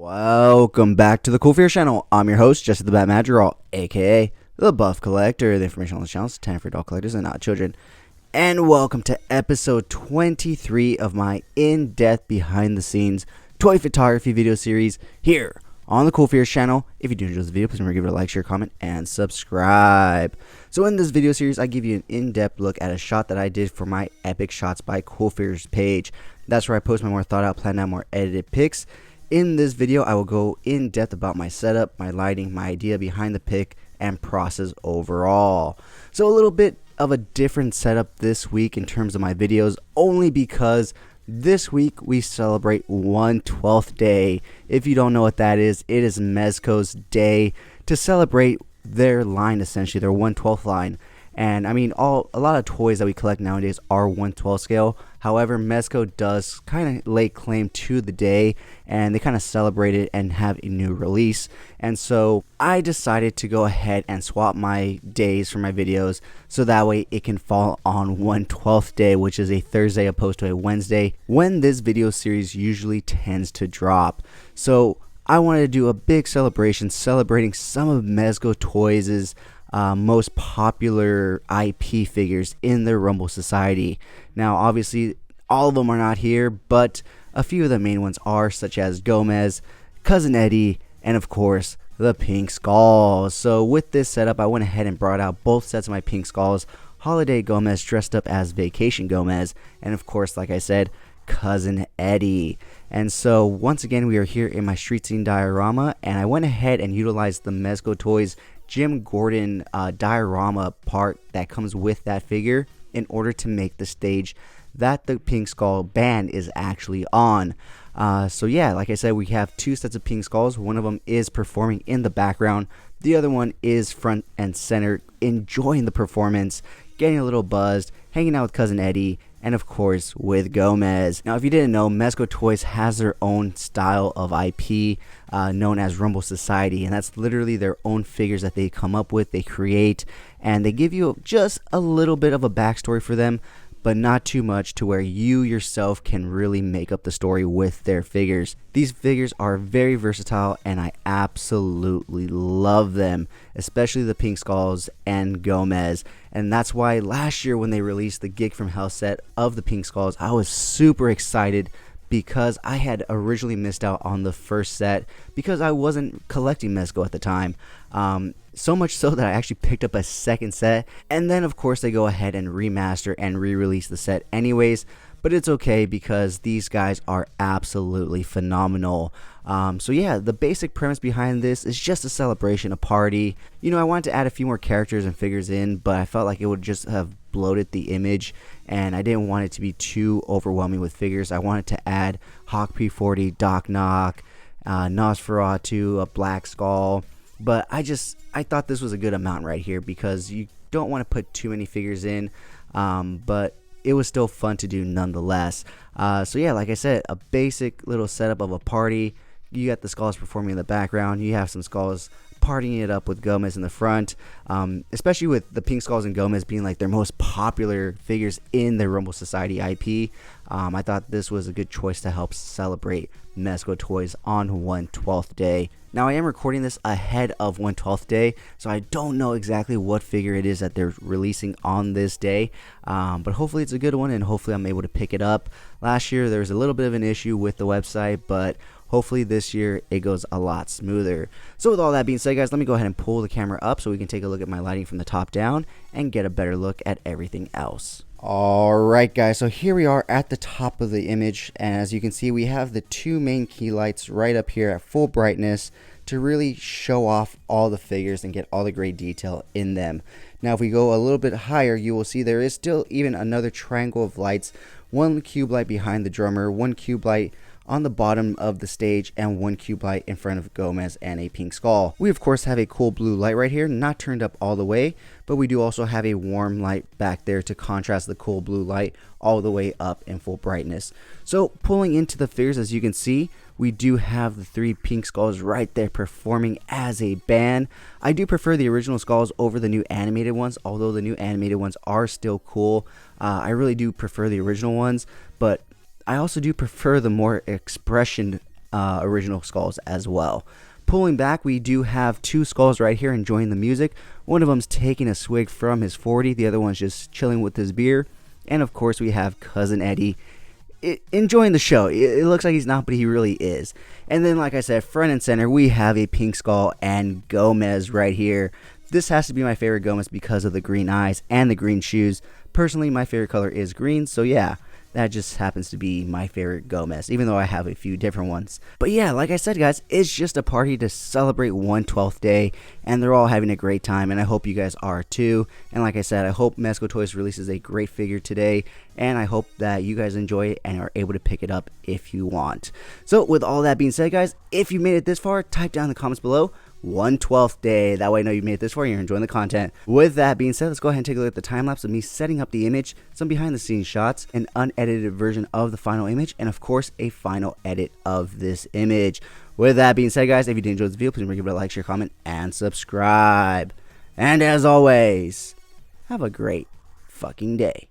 Welcome back to the Cool Fears channel. I'm your host, Jesse the Bat Madrigal, aka the Buff Collector. The information on the channel is 10 for adult collectors and not children. And welcome to episode 23 of my in-depth behind-the-scenes toy photography video series here on the Cool Fears channel. If you do enjoy this video, please remember to give it a like, share, comment, and subscribe. So in this video series, I give you an in-depth look at a shot that I did for my Epic Shots by Cool Fears page. That's where I post my more thought out, planned out, more edited pics. In this video, I will go in depth about my setup, my lighting, my idea behind the pic, and process overall. So a little bit of a different setup this week in terms of my videos, only because this week we celebrate 1/12th day. If you don't know what that is, it is Mezco's day to celebrate their line, essentially their 1/12th line. And I mean, a lot of toys that we collect nowadays are 1/12 scale. However, Mezco does kind of lay claim to the day, and they kind of celebrate it and have a new release. And so I decided to go ahead and swap my days for my videos, so that way it can fall on 1/12th day, which is a Thursday opposed to a Wednesday, when this video series usually tends to drop. So I wanted to do a big celebration celebrating some of Mezco Toys' most popular IP figures in their Rumble Society. Now obviously all of them are not here, but a few of the main ones are, such as Gomez, Cousin Eddie, and of course the Pink Skulls. So with this setup, I went ahead and brought out both sets of my Pink Skulls: Holiday Gomez dressed up as Vacation Gomez, and of course, like I said, Cousin Eddie. And so once again, we are here in my street scene diorama, and I went ahead and utilized the Mezco Toys Jim Gordon diorama part that comes with that figure in order to make the stage that the Pink Skull band is actually on. So yeah, like I said, we have two sets of Pink Skulls. One of them is performing in the background, the other one is front and center, enjoying the performance, getting a little buzzed, hanging out with Cousin Eddie, and of course with Gomez. Now if you didn't know, Mezco Toys has their own style of IP known as Rumble Society, and that's literally their own figures that they come up with, they create, and they give you just a little bit of a backstory for them, but not too much to where you yourself can really make up the story with their figures. These figures are very versatile, and I absolutely love them, especially the Pink Skulls and Gomez. And that's why last year when they released the Gig from Hell set of the Pink Skulls, I was super excited, because I had originally missed out on the first set because I wasn't collecting Mezco at the time. So much so that I actually picked up a second set, and then of course they go ahead and remaster and re-release the set anyways, but it's okay because these guys are absolutely phenomenal. So yeah, the basic premise behind this is just a celebration, a party. You know, I wanted to add a few more characters and figures in, but I felt like it would just have bloated the image, and I didn't want it to be too overwhelming with figures. I wanted to add Hawk P40, Doc Knock, Nosferatu, a Black Skull, but I thought this was a good amount right here because you don't want to put too many figures in, but it was still fun to do nonetheless. So yeah, like I said, a basic little setup of a party. You got the Skulls performing in the background, you have some Skulls partying it up with Gomez in the front, especially with the Pink Skulls and Gomez being like their most popular figures in the Rumble Society IP. I thought this was a good choice to help celebrate Mezco Toys on 1/12th day. Now I am recording this ahead of 1/12th day, so I don't know exactly what figure it is that they're releasing on this day, but hopefully it's a good one, and hopefully I'm able to pick it up. Last year there was a little bit of an issue with the website, but hopefully this year it goes a lot smoother. So with all that being said, guys, let me go ahead and pull the camera up so we can take a look at my lighting from the top down and get a better look at everything else. Alright guys, so here we are at the top of the image, and as you can see, we have the two main key lights right up here at full brightness to really show off all the figures and get all the great detail in them. Now if we go a little bit higher, you will see there is still even another triangle of lights, one cube light behind the drummer, one cube light on the bottom of the stage, and one cube light in front of Gomez and a Pink Skull. We of course have a cool blue light right here, not turned up all the way, but we do also have a warm light back there to contrast the cool blue light all the way up in full brightness. So pulling into the figures, as you can see, we do have the three Pink Skulls right there performing as a band. I do prefer the original Skulls over the new animated ones, although the new animated ones are still cool. I really do prefer the original ones, but I also do prefer the more expression original skulls as well. Pulling back, we do have two skulls right here enjoying the music. One of them's taking a swig from his 40, the other one's just chilling with his beer. And of course, we have Cousin Eddie enjoying the show. It looks like he's not, but he really is. And then, like I said, front and center, we have a pink skull and Gomez right here. This has to be my favorite Gomez because of the green eyes and the green shoes. Personally, my favorite color is green, so yeah, that just happens to be my favorite Gomez, even though I have a few different ones. But yeah, like I said, guys, it's just a party to celebrate 1/12th day, and they're all having a great time, and I hope you guys are too. And like I said, I hope Mezco Toys releases a great figure today, and I hope that you guys enjoy it and are able to pick it up if you want. So with all that being said, guys, if you made it this far, type down in the comments below 1/12th day. That way I know you made it this far and you're enjoying the content. With that being said, let's go ahead and take a look at the time lapse of me setting up the image, some behind the scenes shots, an unedited version of the final image, and of course a final edit of this image. With that being said, guys, if you did enjoy this video, please remember to like, share, comment, and subscribe. And as always, have a great fucking day.